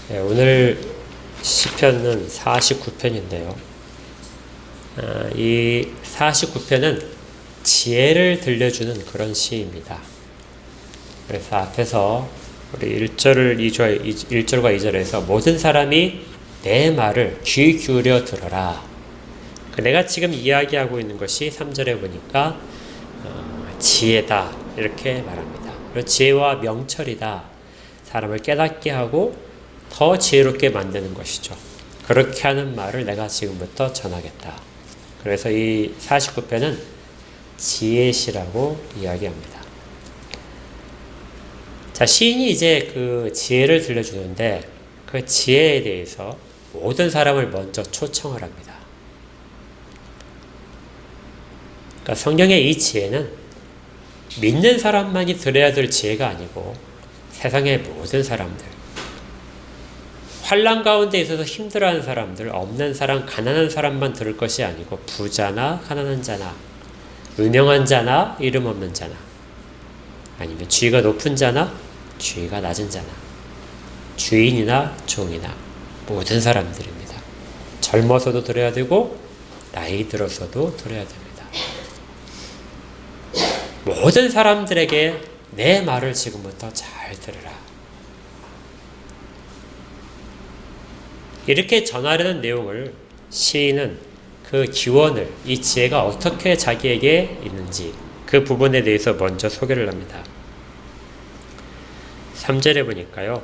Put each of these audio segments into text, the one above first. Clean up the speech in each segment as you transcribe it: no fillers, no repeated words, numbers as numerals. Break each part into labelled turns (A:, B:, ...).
A: 네, 오늘 시편은 49편인데요. 이 49편은 지혜를 들려주는 그런 시입니다. 그래서 앞에서 우리 1절과 2절에서 모든 사람이 내 말을 귀 기울여 들어라. 내가 지금 이야기하고 있는 것이 3절에 보니까 지혜다 이렇게 말합니다. 그리고 지혜와 명철이다. 사람을 깨닫게 하고 더 지혜롭게 만드는 것이죠. 그렇게 하는 말을 내가 지금부터 전하겠다. 그래서 이 49편은 지혜시라고 이야기합니다. 자, 시인이 이제 그 지혜를 들려주는데 그 지혜에 대해서 모든 사람을 먼저 초청을 합니다. 그러니까 성경의 이 지혜는 믿는 사람만이 들어야 될 지혜가 아니고 세상의 모든 사람들, 환난 가운데 있어서 힘들어하는 사람들, 없는 사람, 가난한 사람만 들을 것이 아니고 부자나 가난한 자나 유명한 자나 이름 없는 자나 아니면 지위가 높은 자나 지위가 낮은 자나 주인이나 종이나 모든 사람들입니다. 젊어서도 들어야 되고 나이 들어서도 들어야 됩니다. 모든 사람들에게 내 말을 지금부터 잘 들으라. 이렇게 전하려는 내용을 시인은 그 기원을, 이 지혜가 어떻게 자기에게 있는지 그 부분에 대해서 먼저 소개를 합니다. 3절에 보니까요.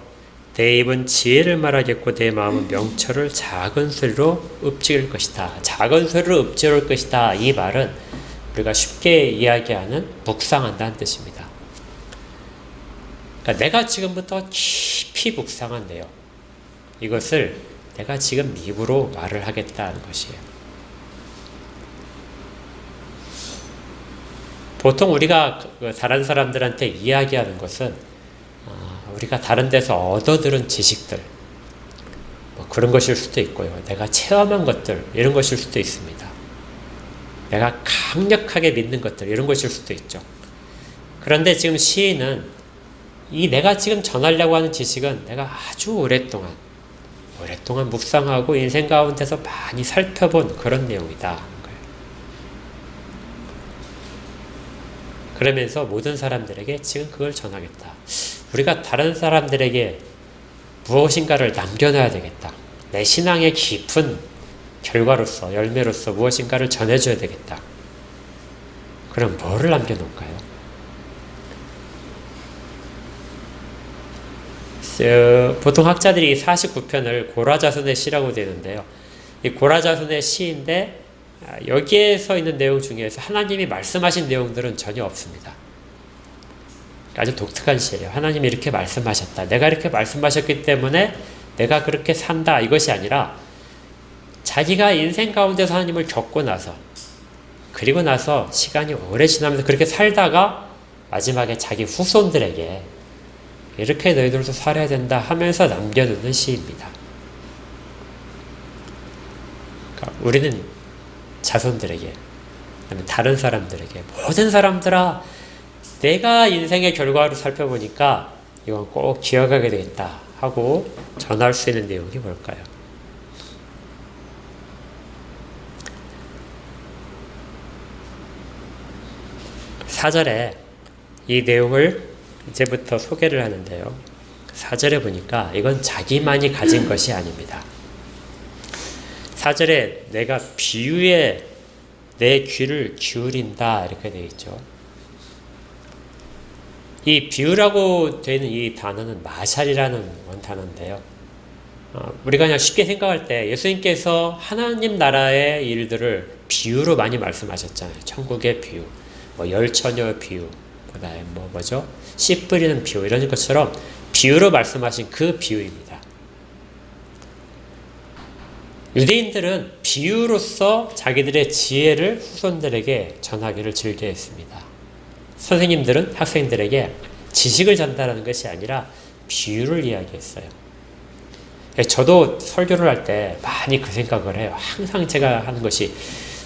A: 내 입은 지혜를 말하겠고 내 마음은 명철을 작은 소리로 읊조릴 것이다. 작은 소리로 읊조릴 것이다. 이 말은 우리가 쉽게 이야기하는 묵상한다는 뜻입니다. 그러니까 내가 지금부터 깊이 묵상한 내용, 이것을 내가 지금 입으로 말을 하겠다는 것이에요. 보통 우리가 다른 사람들한테 이야기하는 것은 우리가 다른 데서 얻어들은 지식들, 그런 것일 수도 있고요. 내가 체험한 것들, 이런 것일 수도 있습니다. 내가 강력하게 믿는 것들, 이런 것일 수도 있죠. 그런데 지금 시인은 이 내가 지금 전하려고 하는 지식은 내가 아주 오랫동안 묵상하고 인생 가운데서 많이 살펴본 그런 내용이다. 그러면서 모든 사람들에게 지금 그걸 전하겠다. 우리가 다른 사람들에게 무엇인가를 남겨놔야 되겠다. 내 신앙의 깊은 결과로서, 열매로서 무엇인가를 전해줘야 되겠다. 그럼 뭐를 남겨놓을까요? 보통 학자들이 49편을 고라자손의 시라고 되는데요. 이 고라자손의 시인데 여기에 서 있는 내용 중에서 하나님이 말씀하신 내용들은 전혀 없습니다. 아주 독특한 시예요. 하나님이 이렇게 말씀하셨다. 내가 이렇게 말씀하셨기 때문에 내가 그렇게 산다. 이것이 아니라 자기가 인생 가운데서 하나님을 겪고 나서 그리고 나서 시간이 오래 지나면서 그렇게 살다가 마지막에 자기 후손들에게 이렇게 너희들도 살아야 된다 하면서 남겨두는 시입니다. 그러니까 우리는 자손들에게, 다른 사람들에게, 모든 사람들아, 내가 인생의 결과를 살펴보니까 이건 꼭 기억하게 되겠다 하고 전할 수 있는 내용이 뭘까요? 사절에 이 내용을 이제부터 소개를 하는데요. 4절에 보니까 이건 자기만이 가진 것이 아닙니다. 4절에 내가 비유에 내 귀를 기울인다 이렇게 되어 있죠. 이 비유라고 되는 이 단어는 마샬이라는 원단어인데요. 우리가 그냥 쉽게 생각할 때 예수님께서 하나님 나라의 일들을 비유로 많이 말씀하셨잖아요. 천국의 비유, 열처녀 비유, 그다음에 씨 뿌리는 비유, 이런 것처럼 비유로 말씀하신 그 비유입니다. 유대인들은 비유로서 자기들의 지혜를 후손들에게 전하기를 즐겨했습니다. 선생님들은 학생들에게 지식을 전달하는 것이 아니라 비유를 이야기했어요. 저도 설교를 할 때 많이 그 생각을 해요. 항상 제가 하는 것이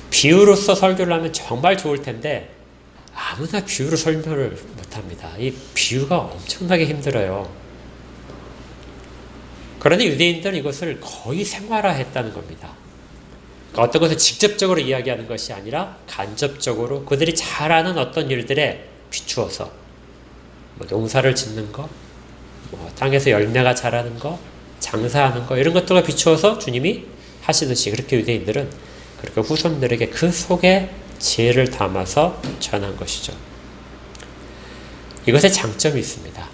A: 비유로서 설교를 하면 정말 좋을 텐데 아무나 비유로 설명을 못합니다. 이 비유가 엄청나게 힘들어요. 그런데 유대인들은 이것을 거의 생활화했다는 겁니다. 그러니까 어떤 것을 직접적으로 이야기하는 것이 아니라 간접적으로 그들이 잘 아는 어떤 일들에 비추어서 농사를 짓는 거, 땅에서 열매가 자라는 거, 장사하는 거 이런 것들과 비추어서 주님이 하시듯이 그렇게 유대인들은 그렇게 후손들에게 그 속에 지혜를 담아서 전한 것이죠. 이것에 장점이 있습니다.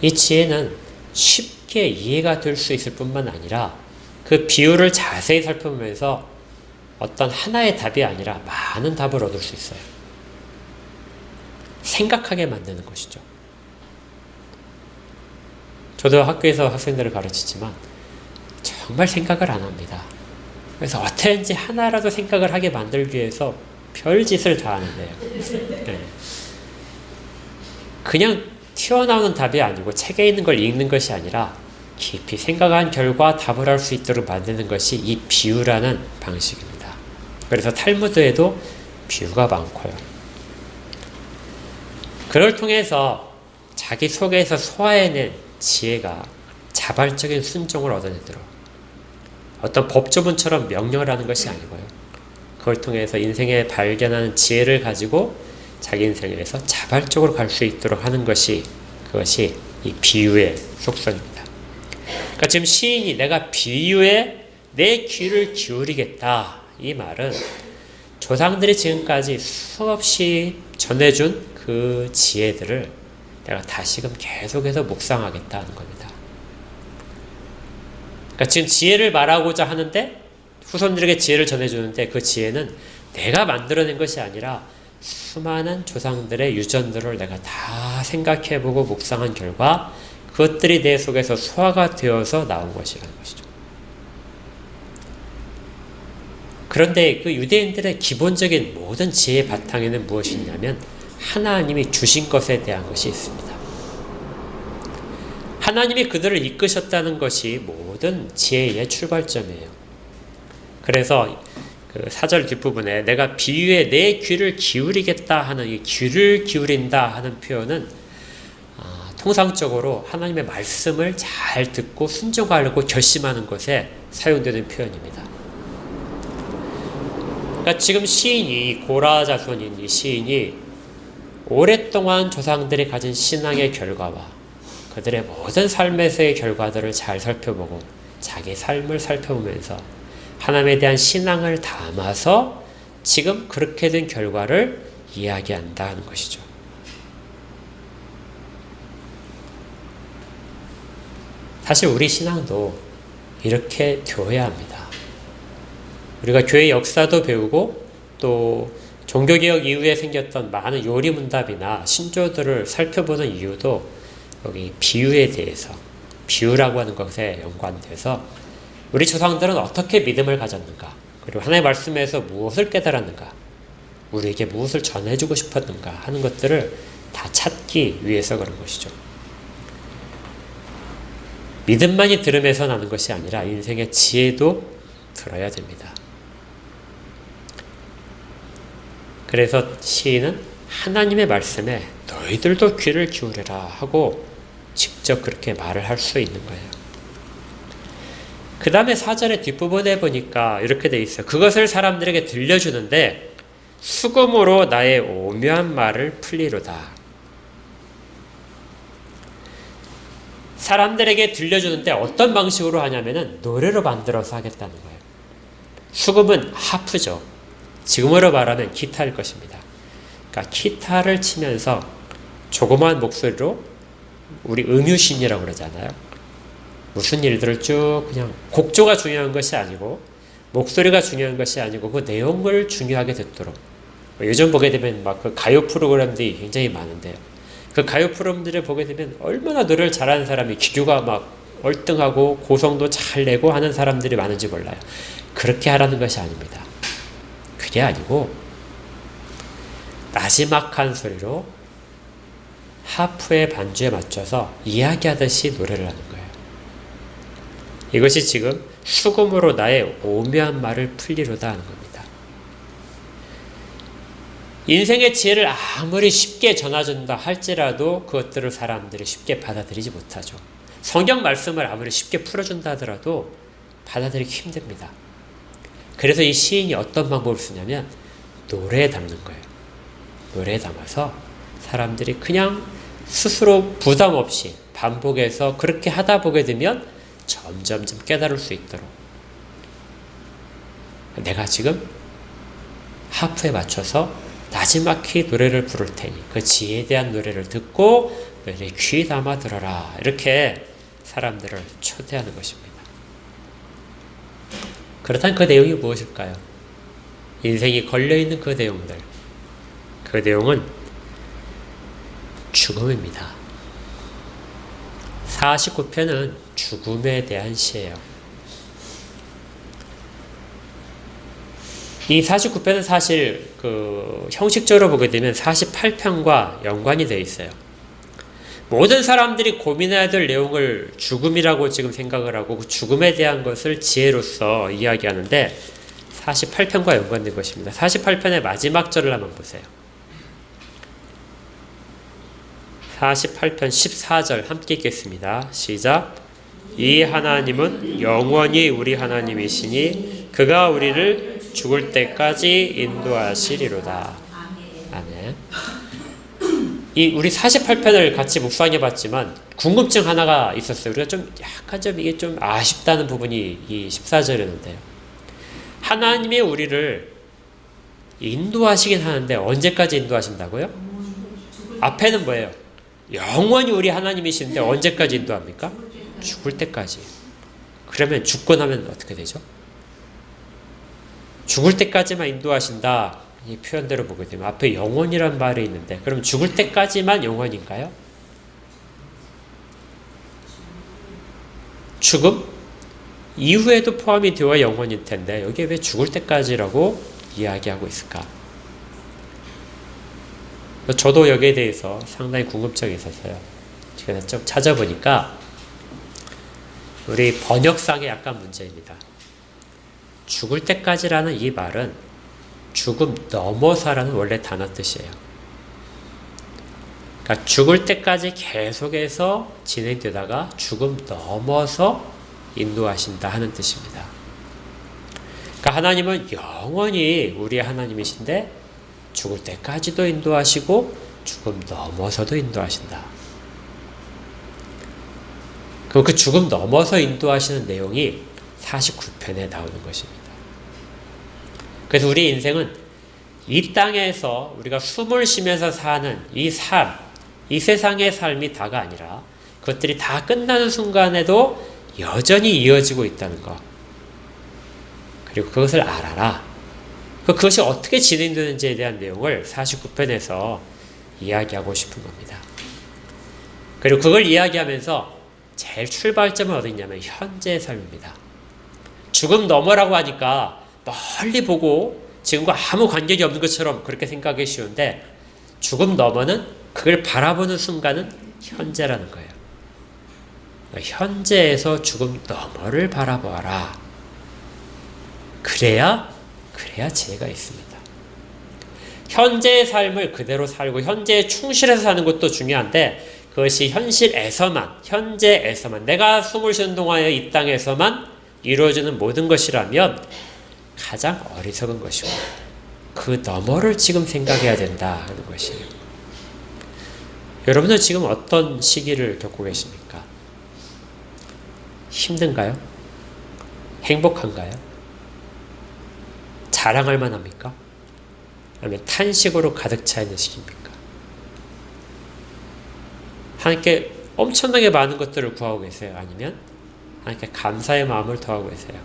A: 이 지혜는 쉽게 이해가 될 수 있을 뿐만 아니라 그 비유를 자세히 살펴보면서 어떤 하나의 답이 아니라 많은 답을 얻을 수 있어요. 생각하게 만드는 것이죠. 저도 학교에서 학생들을 가르치지만 정말 생각을 안 합니다. 그래서 어떻게든지 하나라도 생각을 하게 만들기 위해서 별짓을 다 하는데요. 네. 그냥 튀어나오는 답이 아니고 책에 있는 걸 읽는 것이 아니라 깊이 생각한 결과 답을 할 수 있도록 만드는 것이 이 비유라는 방식입니다. 그래서 탈무드에도 비유가 많고요. 그걸 통해서 자기 속에서 소화해낸 지혜가 자발적인 순종을 얻어내도록 어떤 법조문처럼 명령을 하는 것이 아니고요. 그걸 통해서 인생에 발견하는 지혜를 가지고 자기 인생에서 자발적으로 갈 수 있도록 하는 것이 그것이 이 비유의 속성입니다. 그러니까 지금 시인이 내가 비유에 내 귀를 기울이겠다 이 말은 조상들이 지금까지 수없이 전해준 그 지혜들을 내가 다시금 계속해서 묵상하겠다는 겁니다. 그러니까 지금 지혜를 말하고자 하는데 후손들에게 지혜를 전해주는데 그 지혜는 내가 만들어낸 것이 아니라 수많은 조상들의 유전들을 내가 다 생각해보고 묵상한 결과 그것들이 내 속에서 소화가 되어서 나온 것이라는 것이죠. 그런데 그 유대인들의 기본적인 모든 지혜의 바탕에는 무엇이 있냐면 하나님이 주신 것에 대한 것이 있습니다. 하나님이 그들을 이끄셨다는 것이 모든 지혜의 출발점이에요. 그래서 그 4절 뒷부분에 내가 비유에 내 귀를 기울이겠다 하는 이 귀를 기울인다 하는 표현은 통상적으로 하나님의 말씀을 잘 듣고 순종하려고 결심하는 것에 사용되는 표현입니다. 그러니까 지금 시인이 고라 자손인 이 시인이 오랫동안 조상들이 가진 신앙의 결과와 그들의 모든 삶에서의 결과들을 잘 살펴보고 자기 삶을 살펴보면서 하나님에 대한 신앙을 담아서 지금 그렇게 된 결과를 이야기한다 하는 것이죠. 사실 우리 신앙도 이렇게 되어야 합니다. 우리가 교회 역사도 배우고 또 종교개혁 이후에 생겼던 많은 요리문답이나 신조들을 살펴보는 이유도 여기 비유에 대해서 비유라고 하는 것에 연관돼서 우리 조상들은 어떻게 믿음을 가졌는가 그리고 하나님의 말씀에서 무엇을 깨달았는가 우리에게 무엇을 전해주고 싶었는가 하는 것들을 다 찾기 위해서 그런 것이죠. 믿음만이 들음에서 나는 것이 아니라 인생의 지혜도 들어야 됩니다. 그래서 시인은 하나님의 말씀에 너희들도 귀를 기울여라 하고 직접 그렇게 말을 할 수 있는 거예요. 그 다음에 4절의 뒷부분에 보니까 이렇게 돼 있어요. 그것을 사람들에게 들려주는데 수금으로 나의 오묘한 말을 풀리로다. 사람들에게 들려주는데 어떤 방식으로 하냐면은 노래로 만들어서 하겠다는 거예요. 수금은 하프죠. 지금으로 말하면 기타일 것입니다. 그러니까 기타를 치면서 조그마한 목소리로 우리 음유신이라고 그러잖아요. 무슨 일들을 쭉 그냥 곡조가 중요한 것이 아니고 목소리가 중요한 것이 아니고 그 내용을 중요하게 듣도록 요즘 보게 되면 막 그 가요 프로그램들이 굉장히 많은데요. 그 가요 프로그램들을 보게 되면 얼마나 노래를 잘하는 사람이 기교가 막 얼등하고 고성도 잘 내고 하는 사람들이 많은지 몰라요. 그렇게 하라는 것이 아닙니다. 그게 아니고 나지막한 소리로 하프의 반주에 맞춰서 이야기하듯이 노래를 하는 거예요. 이것이 지금 수금으로 나의 오묘한 말을 풀리로다 하는 겁니다. 인생의 지혜를 아무리 쉽게 전해준다 할지라도 그것들을 사람들이 쉽게 받아들이지 못하죠. 성경 말씀을 아무리 쉽게 풀어준다 하더라도 받아들이기 힘듭니다. 그래서 이 시인이 어떤 방법을 쓰냐면 노래에 담는 거예요. 노래에 담아서 사람들이 그냥 스스로 부담 없이 반복해서 그렇게 하다 보게 되면 점점점 깨달을 수 있도록 내가 지금 하프에 맞춰서 나지막히 노래를 부를 테니 그 지혜에 대한 노래를 듣고 너희 귀 담아 들어라. 이렇게 사람들을 초대하는 것입니다. 그렇다면 그 내용이 무엇일까요? 인생이 걸려있는 그 내용들. 그 내용은 죽음입니다. 49편은 죽음에 대한 시예요. 이 49편은 사실 형식적으로 보게 되면 48편과 연관이 되어 있어요. 모든 사람들이 고민해야 될 내용을 죽음이라고 지금 생각을 하고 그 죽음에 대한 것을 지혜로서 이야기하는데 48편과 연관된 것입니다. 48편의 마지막 절을 한번 보세요. 48편 14절 함께 읽겠습니다. 시작. 이 하나님은 영원히 우리 하나님이시니 그가 우리를 죽을 때까지 인도하시리로다. 아멘. 우리 48편을 같이 묵상해 봤지만 궁금증 하나가 있었어요. 우리가 좀 약간 이게 좀 아쉽다는 부분이 이 14절이었는데요. 하나님이 우리를 인도하시긴 하는데 언제까지 인도하신다고요? 앞에는 뭐예요? 영원히 우리 하나님이시는데 언제까지 인도합니까? 죽을 때까지. 그러면 죽고 나면 어떻게 되죠? 죽을 때까지만 인도하신다. 이 표현대로 보게 되면 앞에 영원이란 말이 있는데 그럼 죽을 때까지만 영원인가요? 죽음 이후에도 포함이 되어 영원일 텐데 여기에 왜 죽을 때까지라고 이야기하고 있을까? 저도 여기에 대해서 상당히 궁금증이 있었어요. 제가 좀 찾아보니까 우리 번역상에 약간 문제입니다. 죽을 때까지라는 이 말은 죽음 넘어서라는 원래 단어 뜻이에요. 그러니까 죽을 때까지 계속해서 진행되다가 죽음 넘어서 인도하신다 하는 뜻입니다. 그러니까 하나님은 영원히 우리의 하나님이신데 죽을 때까지도 인도하시고 죽음 넘어서도 인도하신다. 그럼 그 죽음 넘어서 인도하시는 내용이 49편에 나오는 것입니다. 그래서 우리 인생은 이 땅에서 우리가 숨을 쉬면서 사는 이 삶, 이 세상의 삶이 다가 아니라 그것들이 다 끝나는 순간에도 여전히 이어지고 있다는 것. 그리고 그것을 알아라. 그것이 어떻게 진행되는지에 대한 내용을 49편에서 이야기하고 싶은 겁니다. 그리고 그걸 이야기하면서 제일 출발점은 어디 있냐면 현재의 삶입니다. 죽음 너머라고 하니까 멀리 보고 지금과 아무 관계가 없는 것처럼 그렇게 생각하기 쉬운데 죽음 너머는 그걸 바라보는 순간은 현재라는 거예요. 현재에서 죽음 너머를 바라보아라. 그래야 지혜가 있습니다. 현재의 삶을 그대로 살고 현재에 충실해서 사는 것도 중요한데 그것이 현재에서만 내가 숨을 쉬는 동안에 이 땅에서만 이루어지는 모든 것이라면 가장 어리석은 것이고 그 너머를 지금 생각해야 된다 하는 것이에요. 여러분은 지금 어떤 시기를 겪고 계십니까? 힘든가요? 행복한가요? 자랑할 만합니까? 아니면 탄식으로 가득 차 있는 시기입니까? 하나님께 엄청나게 많은 것들을 구하고 계세요? 아니면 하나님께 감사의 마음을 더하고 계세요?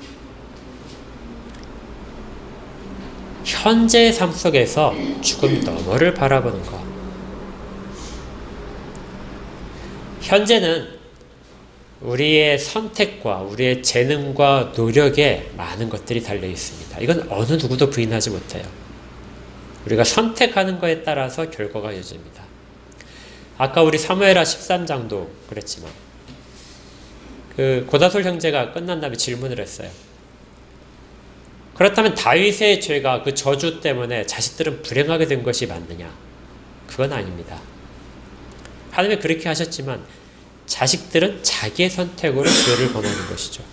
A: 현재의 삶 속에서 죽음 너머를 바라보는 것. 현재는 우리의 선택과 우리의 재능과 노력에 많은 것들이 달려 있습니다. 이건 어느 누구도 부인하지 못해요. 우리가 선택하는 것에 따라서 결과가 이어집니다. 아까 우리 사무엘하 13장도 그랬지만 고다솔 형제가 끝난 다음에 질문을 했어요. 그렇다면 다윗의 죄가 그 저주 때문에 자식들은 불행하게 된 것이 맞느냐? 그건 아닙니다. 하나님이 그렇게 하셨지만 자식들은 자기의 선택으로 죄를 범하는 것이죠.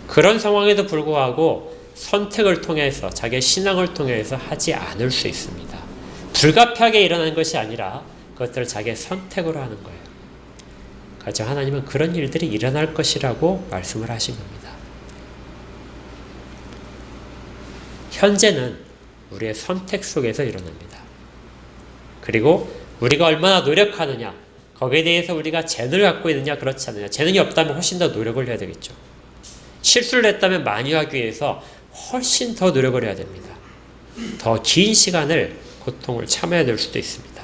A: 그런 상황에도 불구하고 선택을 통해서 자기의 신앙을 통해서 하지 않을 수 있습니다. 불가피하게 일어나는 것이 아니라 그것들을 자기의 선택으로 하는 거예요. 그래서 하나님은 그런 일들이 일어날 것이라고 말씀을 하신 겁니다. 현재는 우리의 선택 속에서 일어납니다. 그리고 우리가 얼마나 노력하느냐, 거기에 대해서 우리가 재능을 갖고 있느냐, 그렇지 않느냐. 재능이 없다면 훨씬 더 노력을 해야 되겠죠. 실수를 했다면 만회하기 위해서 훨씬 더 노력을 해야 됩니다. 더 긴 시간을 고통을 참아야 될 수도 있습니다.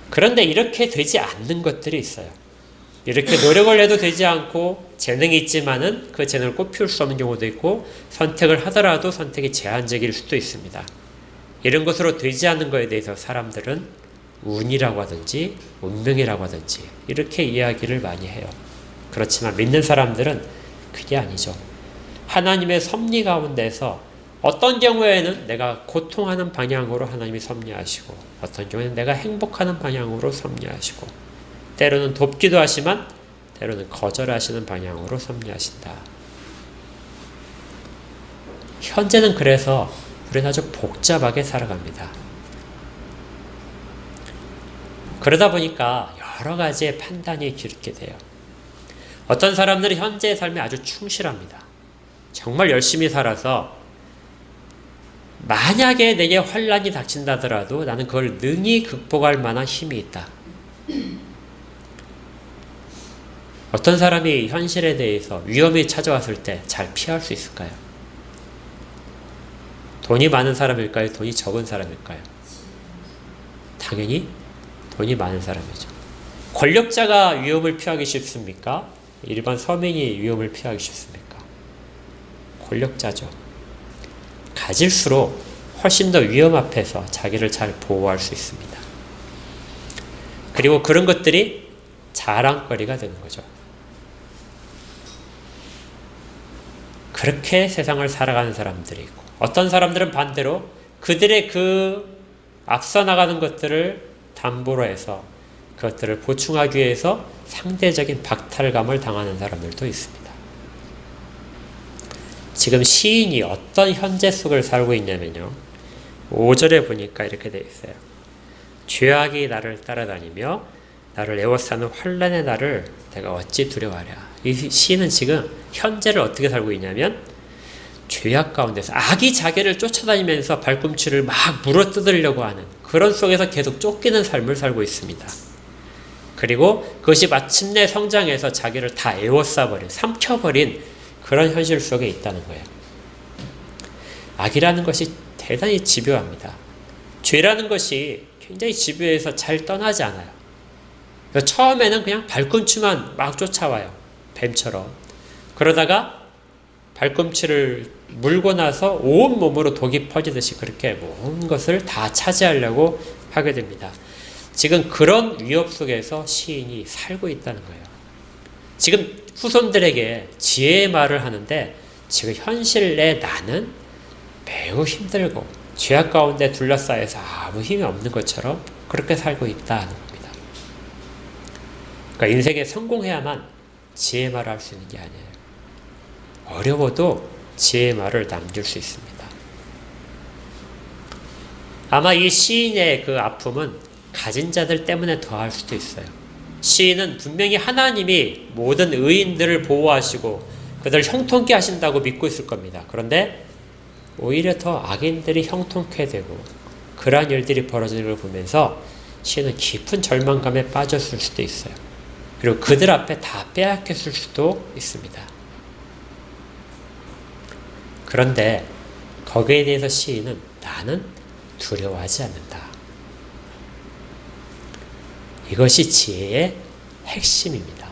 A: 그런데 이렇게 되지 않는 것들이 있어요. 이렇게 노력을 해도 되지 않고 재능이 있지만은 그 재능을 꼭 피울 수 없는 경우도 있고 선택을 하더라도 선택이 제한적일 수도 있습니다. 이런 것으로 되지 않는 것에 대해서 사람들은 운이라고 하든지 운명이라고 하든지 이렇게 이야기를 많이 해요. 그렇지만 믿는 사람들은 그게 아니죠. 하나님의 섭리 가운데서 어떤 경우에는 내가 고통하는 방향으로 하나님이 섭리하시고 어떤 경우에는 내가 행복하는 방향으로 섭리하시고 때로는 돕기도 하지만 때로는 거절하시는 방향으로 섭리하신다. 현재는 그래서 우리는 아주 복잡하게 살아갑니다. 그러다 보니까 여러 가지의 판단이 기르게 돼요. 어떤 사람들은 현재의 삶에 아주 충실합니다. 정말 열심히 살아서 만약에 내게 환난이 닥친다더라도 나는 그걸 능히 극복할 만한 힘이 있다. 어떤 사람이 현실에 대해서 위험이 찾아왔을 때 잘 피할 수 있을까요? 돈이 많은 사람일까요? 돈이 적은 사람일까요? 당연히 돈이 많은 사람이죠. 권력자가 위험을 피하기 쉽습니까? 일반 서민이 위험을 피하기 쉽습니까? 권력자죠. 가질수록 훨씬 더 위험 앞에서 자기를 잘 보호할 수 있습니다. 그리고 그런 것들이 자랑거리가 되는 거죠. 그렇게 세상을 살아가는 사람들이 있고 어떤 사람들은 반대로 그들의 그 앞서 나가는 것들을 담보로 해서 그것들을 보충하기 위해서 상대적인 박탈감을 당하는 사람들도 있습니다. 지금 시인이 어떤 현재 속을 살고 있냐면요. 5절에 보니까 이렇게 되어 있어요. 죄악이 나를 따라다니며 나를 에워싸는 환난의 날을 내가 어찌 두려워하랴. 이 시인은 지금 현재를 어떻게 살고 있냐면 죄악 가운데서 악이 자기를 쫓아다니면서 발꿈치를 막 물어뜯으려고 하는 그런 속에서 계속 쫓기는 삶을 살고 있습니다. 그리고 그것이 마침내 성장해서 자기를 다 에워싸버린, 삼켜버린 그런 현실 속에 있다는 거예요. 악이라는 것이 대단히 집요합니다. 죄라는 것이 굉장히 집요해서 잘 떠나지 않아요. 처음에는 그냥 발꿈치만 막 쫓아와요. 뱀처럼. 그러다가 발꿈치를 물고 나서 온 몸으로 독이 퍼지듯이 그렇게 모든 것을 다 차지하려고 하게 됩니다. 지금 그런 위협 속에서 시인이 살고 있다는 거예요. 지금 후손들에게 지혜의 말을 하는데 지금 현실 내 나는 매우 힘들고 죄악 가운데 둘러싸여서 아무 힘이 없는 것처럼 그렇게 살고 있다는 겁니다. 그러니까 인생에 성공해야만 지혜의 말을 할 수 있는 게 아니에요. 어려워도 지혜의 말을 남길 수 있습니다. 아마 이 시인의 그 아픔은 가진 자들 때문에 더할 수도 있어요. 시인은 분명히 하나님이 모든 의인들을 보호하시고 그들을 형통케 하신다고 믿고 있을 겁니다. 그런데 오히려 더 악인들이 형통케 되고 그러한 일들이 벌어지는 걸 보면서 시인은 깊은 절망감에 빠졌을 수도 있어요. 그리고 그들 앞에 다 빼앗겼을 수도 있습니다. 그런데 거기에 대해서 시인은 나는 두려워하지 않는다. 이것이 지혜의 핵심입니다.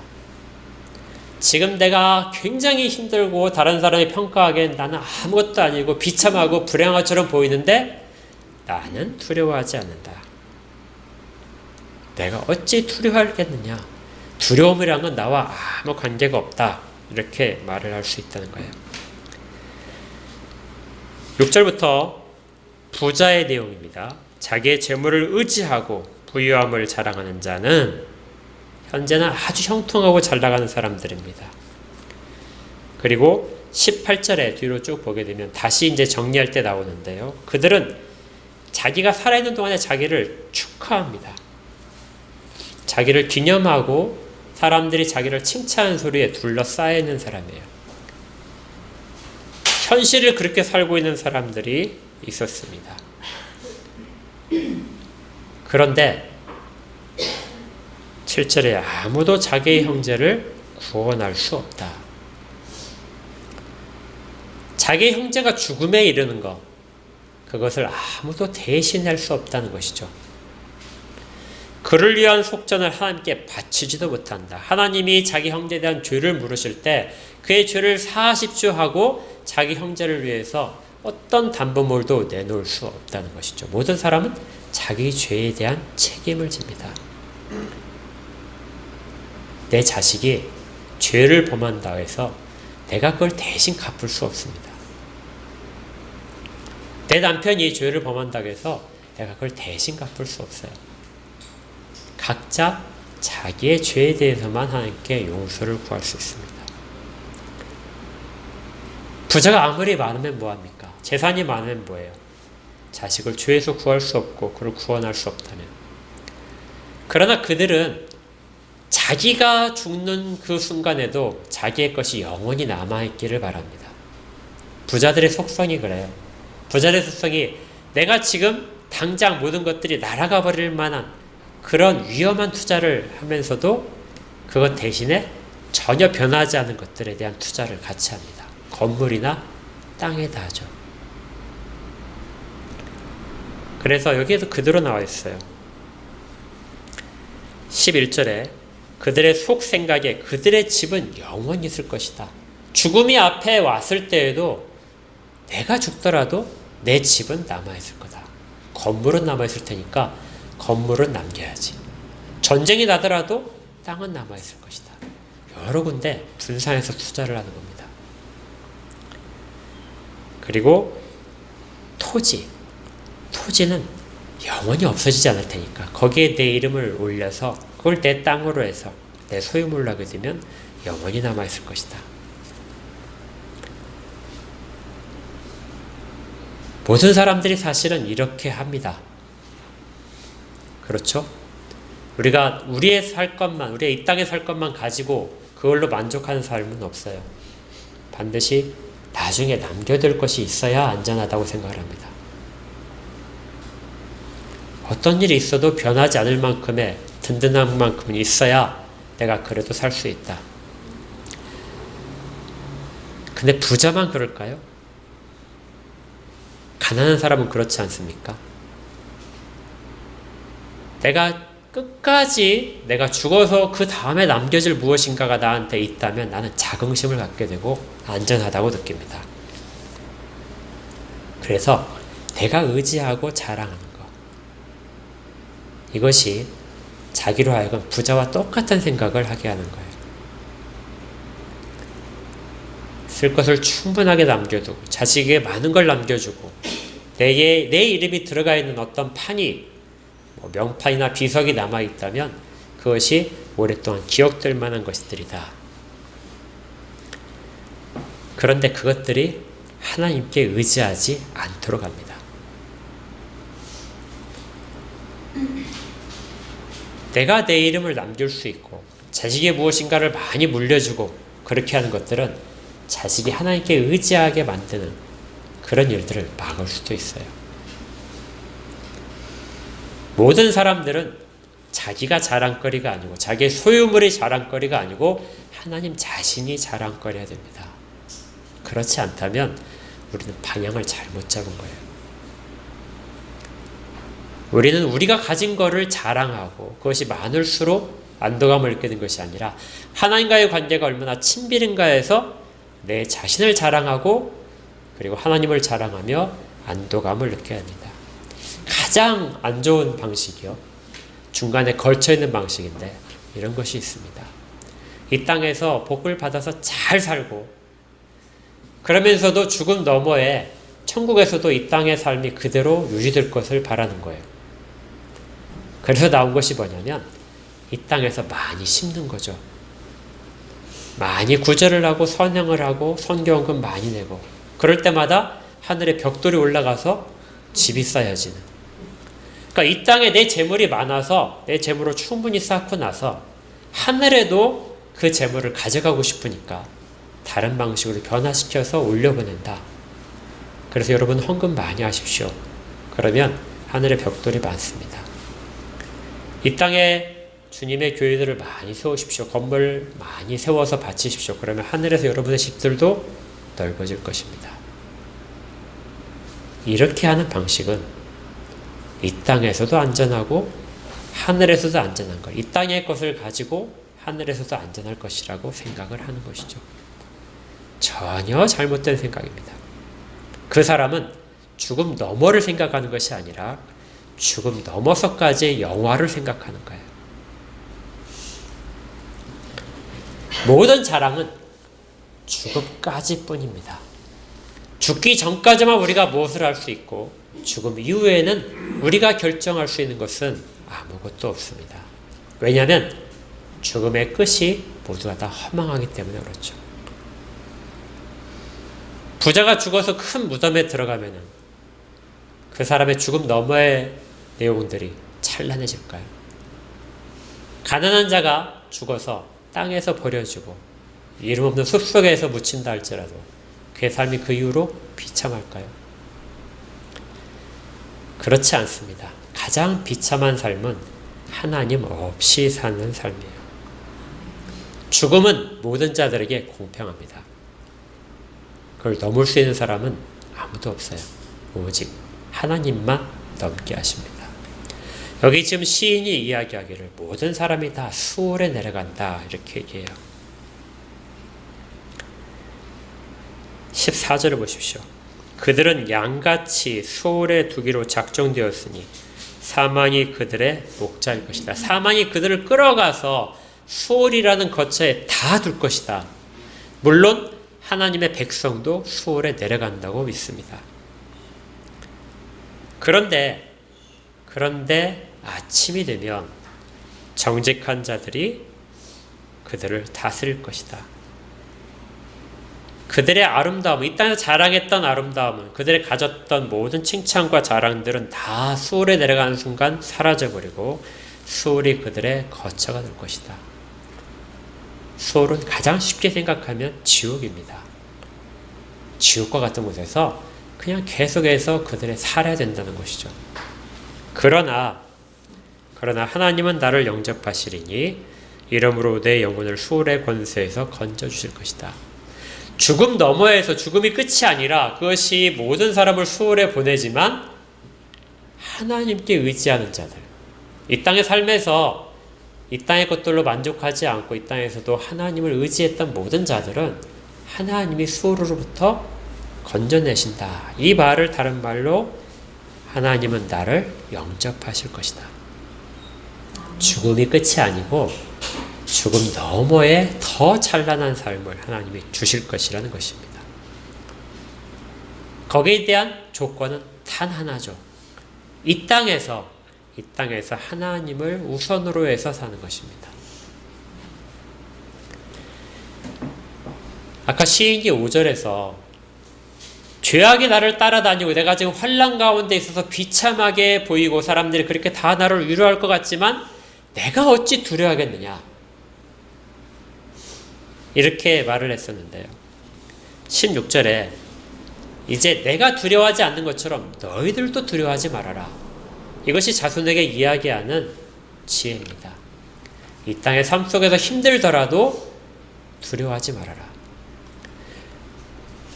A: 지금 내가 굉장히 힘들고 다른 사람이 평가하기엔 나는 아무것도 아니고 비참하고 불행한 것처럼 보이는데 나는 두려워하지 않는다. 내가 어찌 두려워하겠느냐. 두려움이란 건 나와 아무 관계가 없다. 이렇게 말을 할 수 있다는 거예요. 6절부터 부자의 내용입니다. 자기의 재물을 의지하고 부유함을 자랑하는 자는 현재는 아주 형통하고 잘 나가는 사람들입니다. 그리고 18절에 뒤로 쭉 보게 되면 다시 이제 정리할 때 나오는데요. 그들은 자기가 살아있는 동안에 자기를 축하합니다. 자기를 기념하고 사람들이 자기를 칭찬하는 소리에 둘러싸여 있는 사람이에요. 현실을 그렇게 살고 있는 사람들이 있었습니다. 그런데 7절에 아무도 자기의 형제를 구원할 수 없다. 자기의 형제가 죽음에 이르는 것, 그것을 아무도 대신할 수 없다는 것이죠. 그를 위한 속전을 하나님께 바치지도 못한다. 하나님이 자기 형제에 대한 죄를 물으실 때 그의 죄를 사하십시오 하고 자기 형제를 위해서 어떤 담보물도 내놓을 수 없다는 것이죠. 모든 사람은 자기 죄에 대한 책임을 집니다. 내 자식이 죄를 범한다 해서 내가 그걸 대신 갚을 수 없습니다. 내 남편이 죄를 범한다고 해서 내가 그걸 대신 갚을 수 없어요. 각자 자기의 죄에 대해서만 하나님께 용서를 구할 수 있습니다. 부자가 아무리 많으면 뭐합니까? 재산이 많으면 뭐예요? 자식을 죄에서 구할 수 없고 그를 구원할 수 없다면. 그러나 그들은 자기가 죽는 그 순간에도 자기의 것이 영원히 남아있기를 바랍니다. 부자들의 속성이 그래요. 부자들의 속성이 내가 지금 당장 모든 것들이 날아가 버릴 만한 그런 위험한 투자를 하면서도 그것 대신에 전혀 변하지 않은 것들에 대한 투자를 같이 합니다. 건물이나 땅에다 하죠. 그래서 여기에도 그대로 나와 있어요. 11절에 그들의 속 생각에 그들의 집은 영원히 있을 것이다. 죽음이 앞에 왔을 때에도 내가 죽더라도 내 집은 남아있을 거다. 건물은 남아있을 테니까 건물은 남겨야지. 전쟁이 나더라도 땅은 남아있을 것이다. 여러 군데 분산해서 투자를 하는 겁니다. 그리고 토지는 영원히 없어지지 않을 테니까 거기에 내 이름을 올려서 그걸 내 땅으로 해서 내 소유물로 하게 되면 영원히 남아있을 것이다. 모든 사람들이 사실은 이렇게 합니다. 그렇죠? 우리가 우리의 살 것만, 우리의 이 땅에 살 것만 가지고 그걸로 만족하는 삶은 없어요. 반드시 나중에 남겨둘 것이 있어야 안전하다고 생각을 합니다. 어떤 일이 있어도 변하지 않을 만큼의 든든한 만큼은 있어야 내가 그래도 살 수 있다. 근데 부자만 그럴까요? 가난한 사람은 그렇지 않습니까? 내가 끝까지 내가 죽어서 그 다음에 남겨질 무엇인가가 나한테 있다면 나는 자긍심을 갖게 되고 안전하다고 느낍니다. 그래서 내가 의지하고 자랑하는 것, 이것이 자기로 하여금 부자와 똑같은 생각을 하게 하는 거예요. 쓸 것을 충분하게 남겨두고 자식에게 많은 걸 남겨주고 내 이름이 들어가 있는 어떤 판이 명판이나 비석이 남아있다면 그것이 오랫동안 기억될 만한 것들이다. 그런데 그것들이 하나님께 의지하지 않도록 합니다. 내가 내 이름을 남길 수 있고 자식의 무엇인가를 많이 물려주고 그렇게 하는 것들은 자식이 하나님께 의지하게 만드는 그런 일들을 막을 수도 있어요. 모든 사람들은 자기가 자랑거리가 아니고 자기의 소유물이 자랑거리가 아니고 하나님 자신이 자랑거리가 됩니다. 그렇지 않다면 우리는 방향을 잘못 잡은 거예요. 우리는 우리가 가진 거를 자랑하고 그것이 많을수록 안도감을 느끼게 된 것이 아니라 하나님과의 관계가 얼마나 친밀한가 해서 내 자신을 자랑하고 그리고 하나님을 자랑하며 안도감을 느껴야 합니다. 가장 안 좋은 방식이요. 중간에 걸쳐있는 방식인데 이런 것이 있습니다. 이 땅에서 복을 받아서 잘 살고, 그러면서도 죽음 너머에 천국에서도 이 땅의 삶이 그대로 유지될 것을 바라는 거예요. 그래서 나온 것이 뭐냐면 이 땅에서 많이 심는 거죠. 많이 구제를 하고 선행을 하고 선교헌금 많이 내고, 그럴 때마다 하늘에 벽돌이 올라가서 집이 쌓여지는. 그러니까 이 땅에 내 재물이 많아서 내 재물을 충분히 쌓고 나서 하늘에도 그 재물을 가져가고 싶으니까 다른 방식으로 변화시켜서 올려보낸다. 그래서 여러분 헌금 많이 하십시오. 그러면 하늘에 벽돌이 많습니다. 이 땅에 주님의 교회들을 많이 세우십시오. 건물 많이 세워서 바치십시오. 그러면 하늘에서 여러분의 집들도 넓어질 것입니다. 이렇게 하는 방식은 이 땅에서도 안전하고 하늘에서도 안전한 것, 이 땅의 것을 가지고 하늘에서도 안전할 것이라고 생각을 하는 것이죠. 전혀 잘못된 생각입니다. 그 사람은 죽음 너머를 생각하는 것이 아니라 죽음 넘어서까지의 영화를 생각하는 거예요. 모든 자랑은 죽음까지 뿐입니다. 죽기 전까지만 우리가 무엇을 할 수 있고 죽음 이후에는 우리가 결정할 수 있는 것은 아무것도 없습니다. 왜냐하면 죽음의 끝이 모두가 다 허망하기 때문에 그렇죠. 부자가 죽어서 큰 무덤에 들어가면 그 사람의 죽음 너머의 내용들이 찬란해질까요? 가난한 자가 죽어서 땅에서 버려지고 이름 없는 숲속에서 묻힌다 할지라도 그의 삶이 그 이후로 비참할까요? 그렇지 않습니다. 가장 비참한 삶은 하나님 없이 사는 삶이에요. 죽음은 모든 자들에게 공평합니다. 그걸 넘을 수 있는 사람은 아무도 없어요. 오직 하나님만 넘게 하십니다. 여기 지금 시인이 이야기하기를 모든 사람이 다 수월에 내려간다 이렇게 얘기해요. 14절을 보십시오. 그들은 양같이 수월에 두기로 작정되었으니 사망이 그들의 목자일 것이다. 사망이 그들을 끌어가서 수월이라는 거처에 다 둘 것이다. 물론 하나님의 백성도 수월에 내려간다고 믿습니다. 그런데 아침이 되면 정직한 자들이 그들을 다스릴 것이다. 그들의 아름다움, 이 땅에서 자랑했던 아름다움은, 그들이 가졌던 모든 칭찬과 자랑들은 다 수월에 내려가는 순간 사라져버리고 수월이 그들의 거처가 될 것이다. 수월은 가장 쉽게 생각하면 지옥입니다. 지옥과 같은 곳에서 그냥 계속해서 그들의 살아야 된다는 것이죠. 그러나 하나님은 나를 영접하시리니 이러므로 내 영혼을 수월의 권세에서 건져주실 것이다. 죽음 너머에서 죽음이 끝이 아니라 그것이 모든 사람을 수월에 보내지만 하나님께 의지하는 자들, 이 땅의 삶에서 이 땅의 것들로 만족하지 않고 이 땅에서도 하나님을 의지했던 모든 자들은 하나님이 수월로부터 건져내신다. 이 말을 다른 말로 하나님은 나를 영접하실 것이다. 죽음이 끝이 아니고 죽음 너머에 더 찬란한 삶을 하나님이 주실 것이라는 것입니다. 거기에 대한 조건은 단 하나죠. 이 땅에서 하나님을 우선으로 해서 사는 것입니다. 아까 시인기 5절에서 죄악이 나를 따라다니고 내가 지금 환난 가운데 있어서 비참하게 보이고 사람들이 그렇게 다 나를 위로할 것 같지만 내가 어찌 두려워하겠느냐, 이렇게 말을 했었는데요. 16절에 이제 내가 두려워하지 않는 것처럼 너희들도 두려워하지 말아라. 이것이 자손에게 이야기하는 지혜입니다. 이 땅의 삶 속에서 힘들더라도 두려워하지 말아라.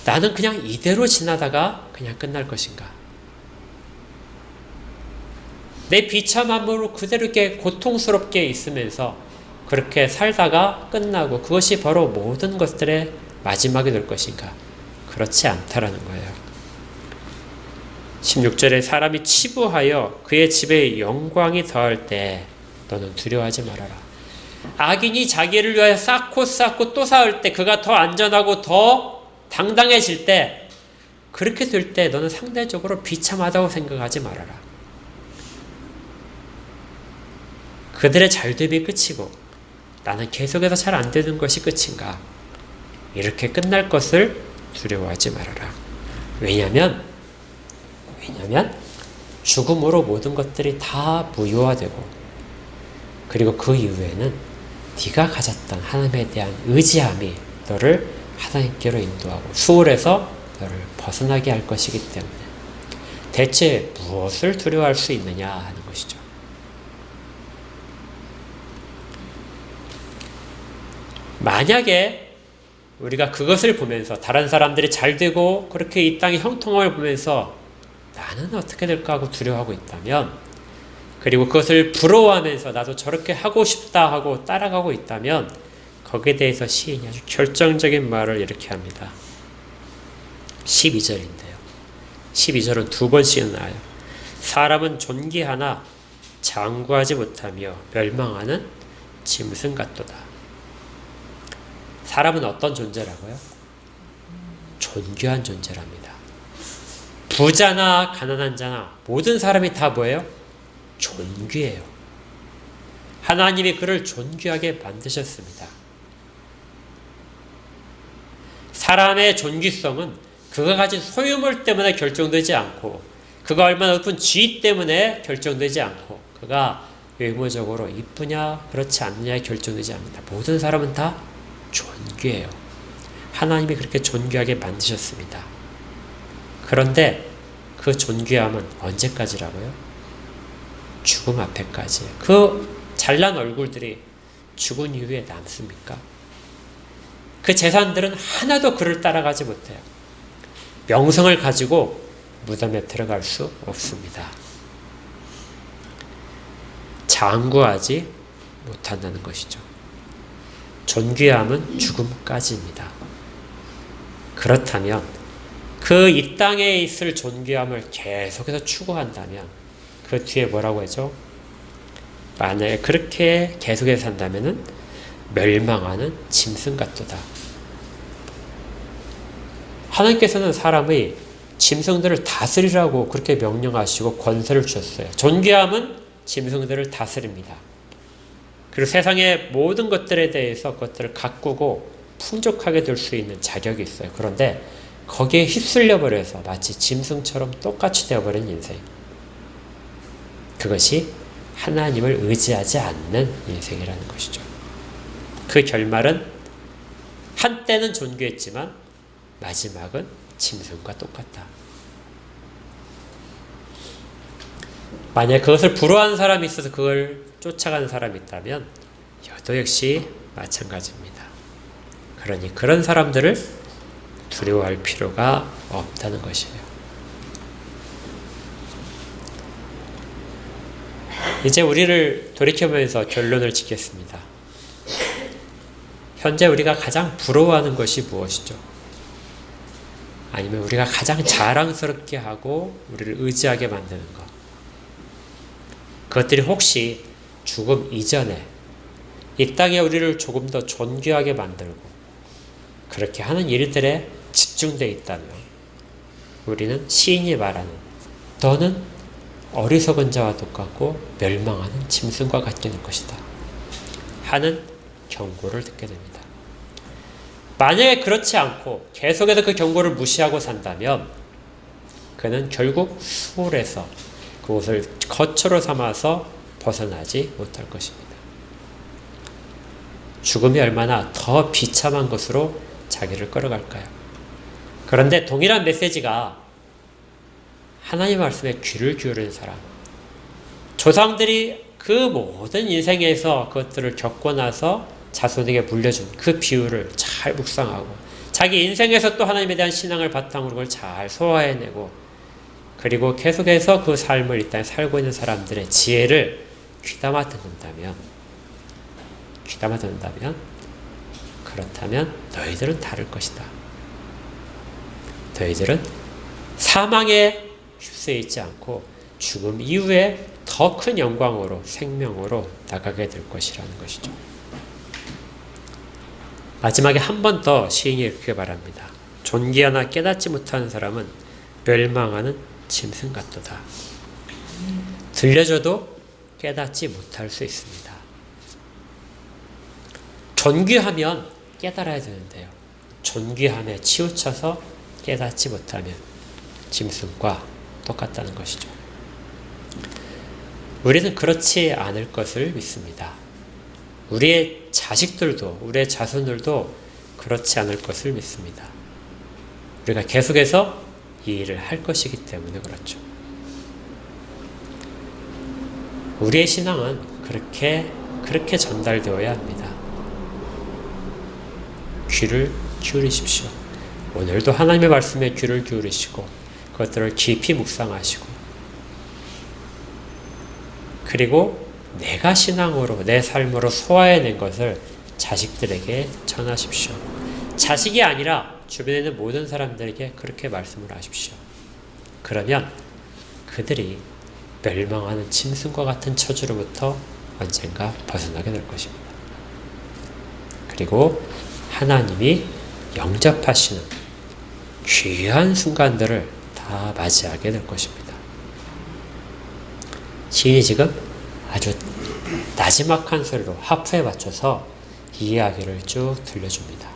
A: 나는 그냥 이대로 지나다가 그냥 끝날 것인가? 내 비참함으로 그대로 이렇게 고통스럽게 있으면서 그렇게 살다가 끝나고 그것이 바로 모든 것들의 마지막이 될 것인가? 그렇지 않다라는 거예요. 16절에 사람이 치부하여 그의 집에 영광이 더할 때 너는 두려워하지 말아라. 악인이 자기를 위하여 쌓고 또 쌓을 때 그가 더 안전하고 더 당당해질 때, 그렇게 될 때 너는 상대적으로 비참하다고 생각하지 말아라. 그들의 잘됨이 끝이고 나는 계속해서 잘 안 되는 것이 끝인가? 이렇게 끝날 것을 두려워하지 말아라. 왜냐하면 죽음으로 모든 것들이 다 무효화되고, 그리고 그 이후에는 네가 가졌던 하나님에 대한 의지함이 너를 하나님께로 인도하고 수월에서 너를 벗어나게 할 것이기 때문에 대체 무엇을 두려워할 수 있느냐 하는 것이죠. 만약에 우리가 그것을 보면서 다른 사람들이 잘 되고 그렇게 이 땅의 형통함을 보면서 나는 어떻게 될까 하고 두려워하고 있다면, 그리고 그것을 부러워하면서 나도 저렇게 하고 싶다 하고 따라가고 있다면, 거기에 대해서 시인이 아주 결정적인 말을 이렇게 합니다. 12절인데요. 12절은 두 번씩 나와요. 사람은 존귀하나 장구하지 못하며 멸망하는 짐승 같도다. 사람은 어떤 존재라고요? 존귀한 존재랍니다. 부자나 가난한 자나 모든 사람이 다 뭐예요? 존귀해요. 하나님이 그를 존귀하게 만드셨습니다. 사람의 존귀성은 그가 가진 소유물 때문에 결정되지 않고, 그가 얼마나 높은 지위 때문에 결정되지 않고, 그가 외모적으로 이쁘냐 그렇지 않느냐에 결정되지 않습니다. 모든 사람은 다 존귀해요. 하나님이 그렇게 존귀하게 만드셨습니다. 그런데 그 존귀함은 언제까지라고요? 죽음 앞에까지예요. 그 잘난 얼굴들이 죽은 이후에 남습니까? 그 재산들은 하나도 그를 따라가지 못해요. 명성을 가지고 무덤에 들어갈 수 없습니다. 장구하지 못한다는 것이죠. 존귀함은 죽음까지입니다. 그렇다면 그 이 땅에 있을 존귀함을 계속해서 추구한다면 그 뒤에 뭐라고 하죠? 만약에 그렇게 계속해서 산다면 멸망하는 짐승 같도다. 하나님께서는 사람의 짐승들을 다스리라고 그렇게 명령하시고 권세를 주셨어요. 존귀함은 짐승들을 다스립니다. 그리고 세상의 모든 것들에 대해서 그것들을 가꾸고 풍족하게 될 수 있는 자격이 있어요. 그런데 거기에 휩쓸려 버려서 마치 짐승처럼 똑같이 되어버린 인생. 그것이 하나님을 의지하지 않는 인생이라는 것이죠. 그 결말은 한때는 존귀했지만 마지막은 짐승과 똑같다. 만약 그것을 부러워하는 사람이 있어서 그걸 쫓아가는 사람이 있다면 여도 역시 마찬가지입니다. 그러니 그런 사람들을 두려워할 필요가 없다는 것이에요. 이제 우리를 돌이켜보면서 결론을 짓겠습니다. 현재 우리가 가장 부러워하는 것이 무엇이죠? 아니면 우리가 가장 자랑스럽게 하고 우리를 의지하게 만드는 것. 그것들이 혹시 죽음 이전에 이 땅에 우리를 조금 더 존귀하게 만들고 그렇게 하는 일들에 집중되어 있다면 우리는 시인이 말하는 너는 어리석은 자와 똑같고 멸망하는 짐승과 같게 될 것이다 하는 경고를 듣게 됩니다. 만약에 그렇지 않고 계속해서 그 경고를 무시하고 산다면 그는 결국 수월에서 그것을 거처로 삼아서 벗어나지 못할 것입니다. 죽음이 얼마나 더 비참한 것으로 자기를 끌어갈까요? 그런데 동일한 메시지가 하나님 말씀에 귀를 기울이는 사람, 조상들이 그 모든 인생에서 그것들을 겪고 나서 자손에게 물려준 그 비유를 잘 묵상하고 자기 인생에서 또 하나님에 대한 신앙을 바탕으로 그걸 잘 소화해내고 그리고 계속해서 그 삶을 이 땅에 살고 있는 사람들의 지혜를 귀담아 듣는다면 그렇다면 너희들은 다를 것이다. 너희들은 사망에 휩싸여 있지 않고 죽음 이후에 더 큰 영광으로 생명으로 나가게 될 것이라는 것이죠. 마지막에 한 번 더 시인이 이렇게 말합니다. 존귀하나 깨닫지 못하는 사람은 멸망하는 짐승 같도다. 들려줘도 깨닫지 못할 수 있습니다. 존귀하면 깨달아야 되는데요. 존귀함에 치우쳐서 깨닫지 못하면 짐승과 똑같다는 것이죠. 우리는 그렇지 않을 것을 믿습니다. 우리의 자식들도, 우리의 자손들도 그렇지 않을 것을 믿습니다. 우리가 계속해서 이 일을 할 것이기 때문에 그렇죠. 우리의 신앙은 그렇게 전달되어야 합니다. 귀를 기울이십시오. 오늘도 하나님의 말씀에 귀를 기울이시고 그것들을 깊이 묵상하시고 그리고 내가 신앙으로 내 삶으로 소화해낸 것을 자식들에게 전하십시오. 자식이 아니라 주변에 있는 모든 사람들에게 그렇게 말씀을 하십시오. 그러면 그들이 멸망하는 짐승과 같은 처지로부터 언젠가 벗어나게 될 것입니다. 그리고 하나님이 영접하시는 귀한 순간들을 다 맞이하게 될 것입니다. 시인이 지금 아주 나지막한 소리로 하프에 맞춰서 이 이야기를 쭉 들려줍니다.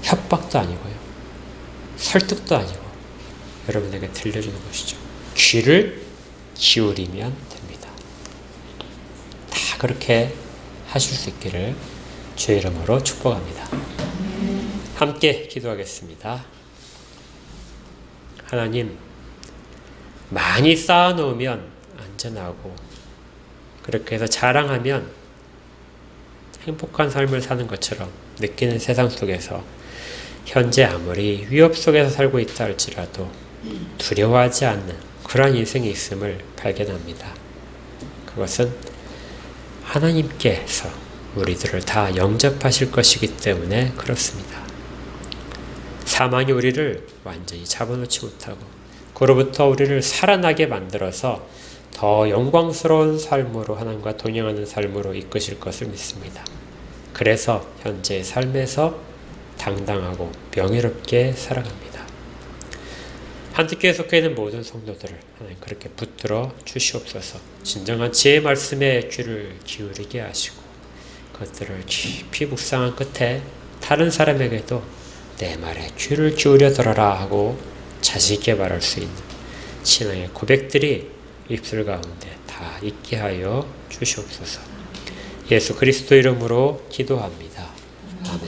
A: 협박도 아니고요. 설득도 아니고 여러분에게 들려주는 것이죠. 귀를 기울이면 됩니다. 다 그렇게 하실 수 있기를 주의 이름으로 축복합니다. 함께 기도하겠습니다. 하나님, 많이 쌓아놓으면 안전하고 그렇게 해서 자랑하면 행복한 삶을 사는 것처럼 느끼는 세상 속에서 현재 아무리 위협 속에서 살고 있다 할지라도 두려워하지 않는 그러한 인생이 있음을 발견합니다. 그것은 하나님께서 우리들을 다 영접하실 것이기 때문에 그렇습니다. 사망이 우리를 완전히 잡아놓지 못하고 그로부터 우리를 살아나게 만들어서 더 영광스러운 삶으로 하나님과 동행하는 삶으로 이끄실 것을 믿습니다. 그래서 현재의 삶에서 당당하고 명예롭게 살아갑니다. 한특교에 속해 있는 모든 성도들을 하나님 그렇게 붙들어 주시옵소서. 진정한 지혜의 말씀에 귀를 기울이게 하시고 그것들을 깊이 묵상한 끝에 다른 사람에게도 내 말에 귀를 기울여 들어라 하고 자신 있게 말할 수 있는 신앙의 고백들이 입술 가운데 다 있게 하여 주시옵소서. 예수 그리스도 이름으로 기도합니다. 아멘.